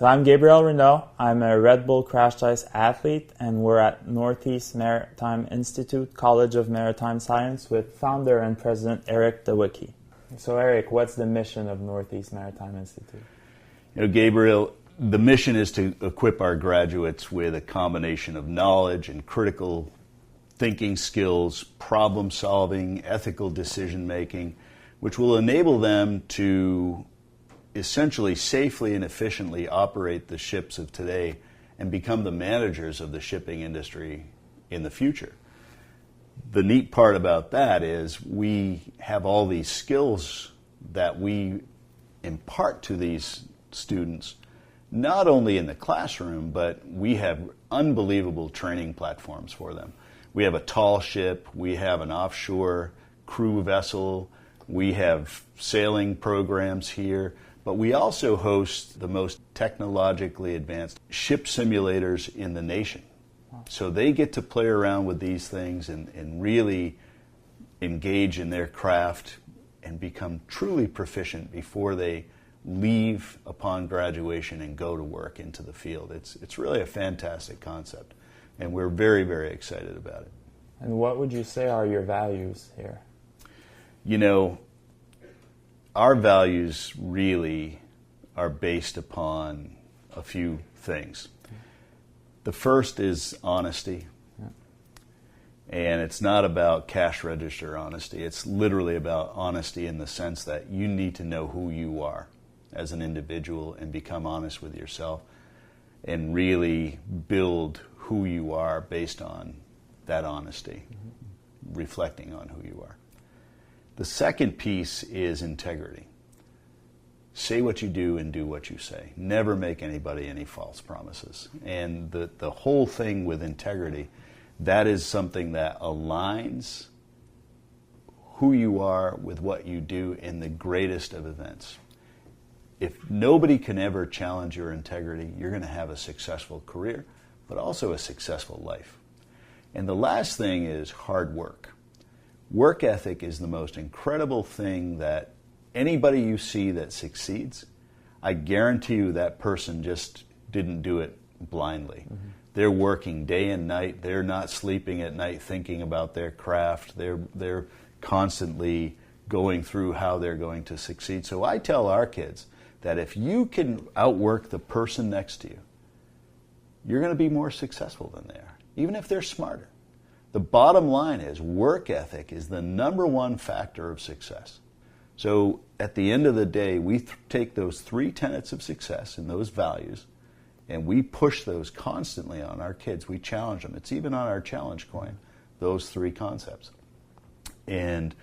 So I'm Gabriel Renaud. I'm a Red Bull Crash Ice athlete, and we're at Northeast Maritime Institute, College of Maritime Science, with founder and president Eric DeWicki. So Eric, what's the mission of Northeast Maritime Institute? Gabriel, the mission is to equip our graduates with a combination of knowledge and critical thinking skills, problem solving, ethical decision making, which will enable them to essentially safely and efficiently operate the ships of today and become the managers of the shipping industry in the future. The neat part about that is we have all these skills that we impart to these students, not only in the classroom, but we have unbelievable training platforms for them. We have a tall ship, we have an offshore crew vessel, we have sailing programs here, but we also host the most technologically advanced ship simulators in the nation. So they get to play around with these things and really engage in their craft and become truly proficient before they leave upon graduation and go to work into the field. It's really a fantastic concept, and we're very, very excited about it. And what would you say are your values here? Our values really are based upon a few things. The first is honesty. And it's not about cash register honesty. It's literally about honesty in the sense that you need to know who you are as an individual and become honest with yourself and really build who you are based on that honesty, reflecting on who you are. The second piece is integrity. Say what you do and do what you say. Never make anybody any false promises. And the whole thing with integrity, that is something that aligns who you are with what you do in the greatest of events. If nobody can ever challenge your integrity, you're going to have a successful career, but also a successful life. And the last thing is hard work. Work ethic is the most incredible thing that anybody you see that succeeds, I guarantee you that person just didn't do it blindly. They're working day and night. They're not sleeping at night thinking about their craft. They're constantly going through how they're going to succeed. So I tell our kids that if you can outwork the person next to you, you're going to be more successful than they are, even if they're smarter. The bottom line is work ethic is the number one factor of success. So at the end of the day, we take those three tenets of success and those values, and we push those constantly on our kids. We challenge them. It's even on our challenge coin, those three concepts. And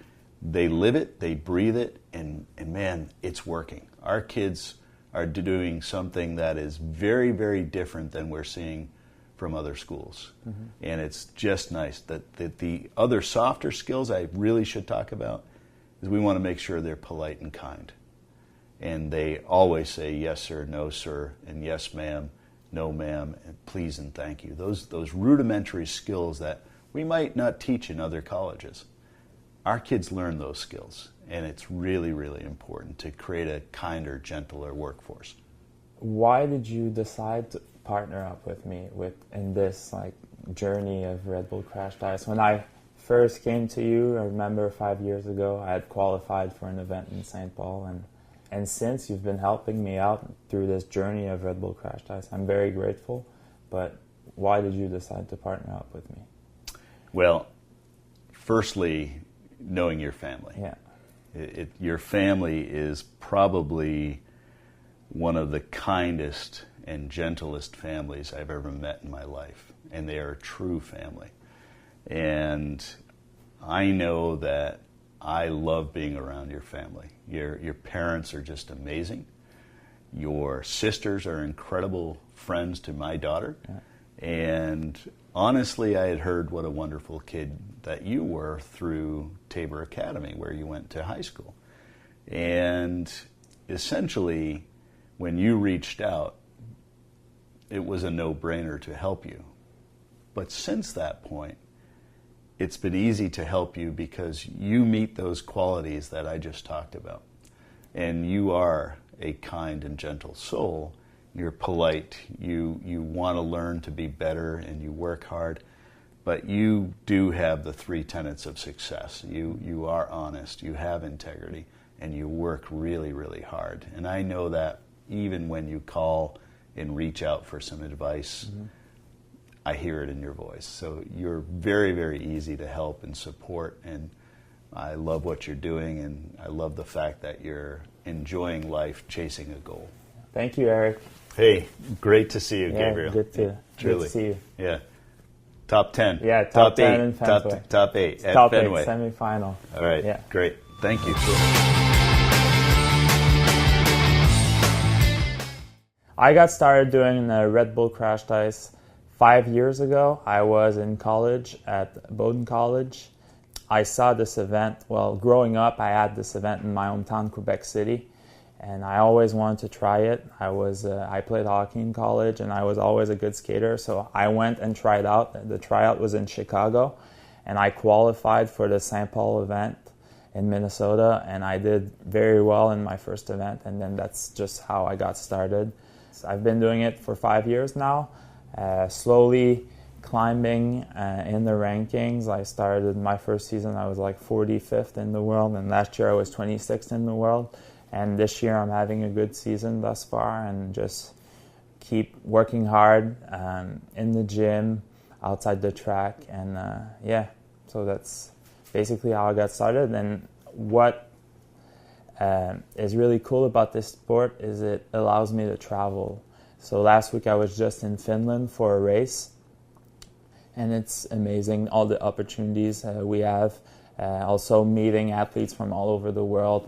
they live it, they breathe it, and man, it's working. Our kids are doing something that is very, very different than we're seeing from other schools. And it's just nice that the other softer skills I really should talk about is we want to make sure they're polite and kind. And they always say yes sir, no sir, and yes ma'am, no ma'am, and please and thank you. Those rudimentary skills that we might not teach in other colleges. Our kids learn those skills, and it's really, really important to create a kinder, gentler workforce. Why did you decide to partner up with me in this journey of Red Bull Crash Ice? When I first came to you, I remember 5 years ago, I had qualified for an event in St. Paul, and since you've been helping me out through this journey of Red Bull Crash Ice, I'm very grateful. But why did you decide to partner up with me? Well, firstly, knowing your family. Yeah. Your family is probably one of the kindest and gentlest families I've ever met in my life, and they are a true family. And I know that I love being around your family. Your parents are just amazing. Your sisters are incredible friends to my daughter. Yeah. And honestly, I had heard what a wonderful kid that you were through Tabor Academy, where you went to high school. And essentially, when you reached out, it was a no-brainer to help you. But since that point, it's been easy to help you because you meet those qualities that I just talked about. And you are a kind and gentle soul, you're polite, you want to learn to be better, and you work hard. But you do have the 3 tenets of success. You are honest, you have integrity, and you work really, really hard. And I know that even when you call and reach out for some advice, I hear it in your voice. So you're very, very easy to help and support, and I love what you're doing, and I love the fact that you're enjoying life, chasing a goal. Thank you, Eric. Hey, great to see you, Yeah, Gabriel. good to see you. Yeah. Top 10. Yeah, top 10 8. in Fenway. Top 8 at Top Fenway. 8, semifinal. All right, Yeah. great. Thank you. I got started doing the Red Bull Crashed Ice 5 years ago. I was in college at Bowdoin College. I saw this event. Well, growing up, I had this event in my hometown, Quebec City, and I always wanted to try it. I played hockey in college, and I was always a good skater, so I went and tried out. The tryout was in Chicago, and I qualified for the St. Paul event in Minnesota, and I did very well in my first event, and then that's just how I got started. So I've been doing it for 5 years now, slowly climbing in the rankings. I started my first season, I was like 45th in the world, and last year I was 26th in the world. And this year I'm having a good season thus far, and just keep working hard in the gym, outside the track, and so that's basically how I got started. And what is really cool about this sport is it allows me to travel. So last week I was just in Finland for a race, and it's amazing all the opportunities we have. Also meeting athletes from all over the world,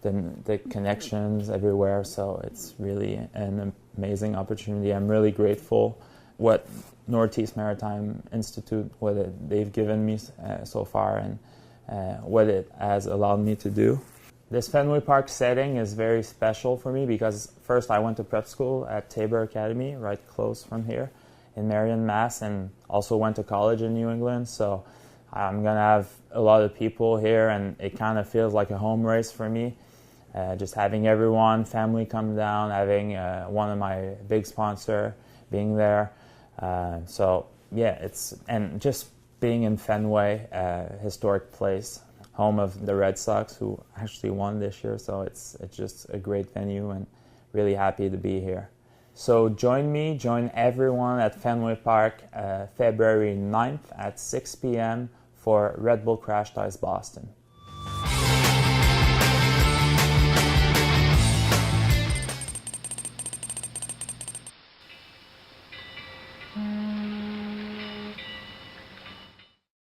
the connections everywhere. So it's really an amazing opportunity. I'm really grateful what Northeast Maritime Institute, they've given me so far, and what it has allowed me to do. This Fenway Park setting is very special for me because first I went to prep school at Tabor Academy, right close from here in Marion, Mass, and also went to college in New England. So I'm going to have a lot of people here, and it kind of feels like a home race for me. Just having everyone, family come down, having one of my big sponsor being there. And just being in Fenway, historic place, home of the Red Sox, who actually won this year. So it's just a great venue, and really happy to be here. So join everyone at Fenway Park February 9th at 6 p.m. for Red Bull Crashed Ice Boston.